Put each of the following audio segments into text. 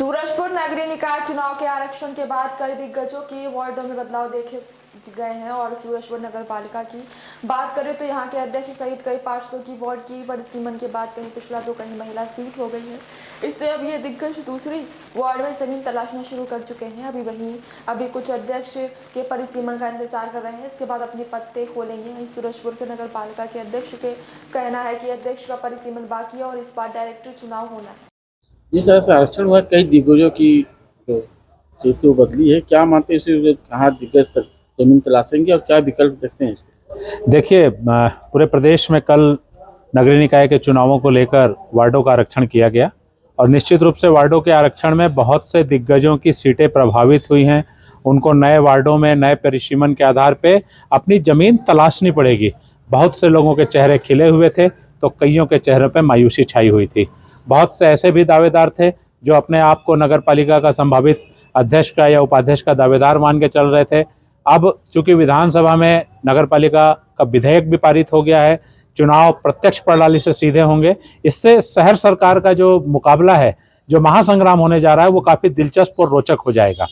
सूरजपुर नगरीय निकाय चुनाव के आरक्षण के बाद कई दिग्गजों की वार्डों में बदलाव देखे गए हैं और सूरजपुर नगर पालिका की बात करें तो यहां के अध्यक्ष सहित कई पार्षदों की वार्ड की परिसीमन के बाद कहीं पिछड़ा तो कहीं महिला सीट हो गई है। इससे अब ये दिग्गज दूसरी वार्ड में जमीन तलाशना शुरू कर चुके हैं। अभी कुछ अध्यक्ष के परिसीमन का इंतजार कर रहे हैं, इसके बाद अपने पत्ते खोलेंगे। वहीं सूरजपुर के नगर पालिका के अध्यक्ष के कहना है कि अध्यक्ष का परिसीमन बाकी है और इस बार डायरेक्टर चुनाव होना है। जिस तरह से आरक्षण हुआ, कई दिग्गजों की जो सीटें बदली है, क्या मानते हैं इसे, कहाँ दिग्गज तक जमीन तलाशेंगे और क्या विकल्प देखते हैं? देखिए, पूरे प्रदेश में कल नगरीय निकाय के चुनावों को लेकर वार्डों का आरक्षण किया गया और निश्चित रूप से वार्डों के आरक्षण में बहुत से दिग्गजों की सीटें प्रभावित हुई हैं। उनको नए वार्डों में नए परिसीमन के आधार पे अपनी ज़मीन तलाशनी पड़ेगी। बहुत से लोगों के चेहरे खिले हुए थे तो कईयों के चेहरे पे मायूसी छाई हुई थी। बहुत से ऐसे भी दावेदार थे जो अपने आप को नगर पालिका का संभावित अध्यक्ष का या उपाध्यक्ष का दावेदार मान के चल रहे थे। अब चूंकि विधानसभा में नगर पालिका का विधेयक भी पारित हो गया है, चुनाव प्रत्यक्ष प्रणाली से सीधे होंगे। इससे शहर सरकार का जो मुकाबला है, जो महासंग्राम होने जा रहा है, वो काफ़ी दिलचस्प और रोचक हो जाएगा।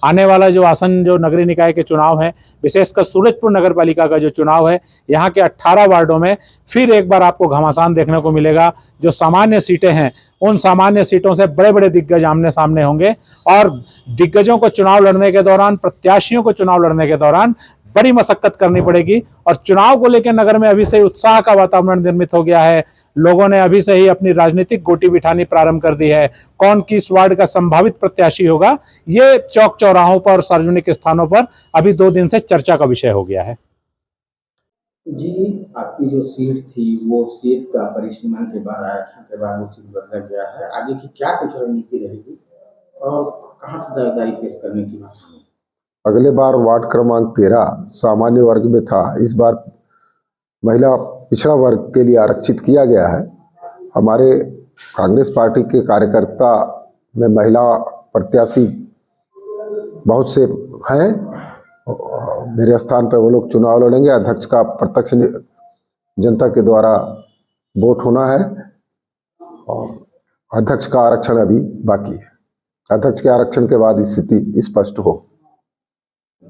आने वाला जो जो नगरीय निकाय के चुनाव है, विशेषकर सूरजपुर नगर पालिका का जो चुनाव है, यहाँ के 18 वार्डों में फिर एक बार आपको घमासान देखने को मिलेगा। जो सामान्य सीटें हैं, उन सामान्य सीटों से बड़े बड़े दिग्गज आमने सामने होंगे और दिग्गजों को चुनाव लड़ने के दौरान, प्रत्याशियों को चुनाव लड़ने के दौरान बड़ी मशक्कत करनी पड़ेगी। और चुनाव को लेकर नगर में अभी से ही उत्साह का वातावरण निर्मित हो गया है। लोगों ने अभी से ही अपनी राजनीतिक गोटी बिठानी प्रारंभ कर दी है। कौन किस वार्ड का संभावित प्रत्याशी होगा, ये चौक चौराहों पर और सार्वजनिक स्थानों पर अभी 2 दिन से चर्चा का विषय हो गया है। जी, आपकी जो सीट थी वो सीट का परिसीमन के बाद, आरक्षण के बाद वो सीट बदला गया है। आगे की क्या कुछ रणनीति रहेगी और कहाँ से दावेदारी पेश करने की बात है? अगले बार वार्ड क्रमांक 13 सामान्य वर्ग में था, इस बार महिला पिछड़ा वर्ग के लिए आरक्षित किया गया है। हमारे कांग्रेस पार्टी के कार्यकर्ता में महिला प्रत्याशी बहुत से हैं। मेरे स्थान पर वो लोग चुनाव लड़ेंगे। अध्यक्ष का प्रत्यक्ष जनता के द्वारा वोट होना है और अध्यक्ष का आरक्षण अभी बाकी है। अध्यक्ष के आरक्षण के बाद स्थिति स्पष्ट हो।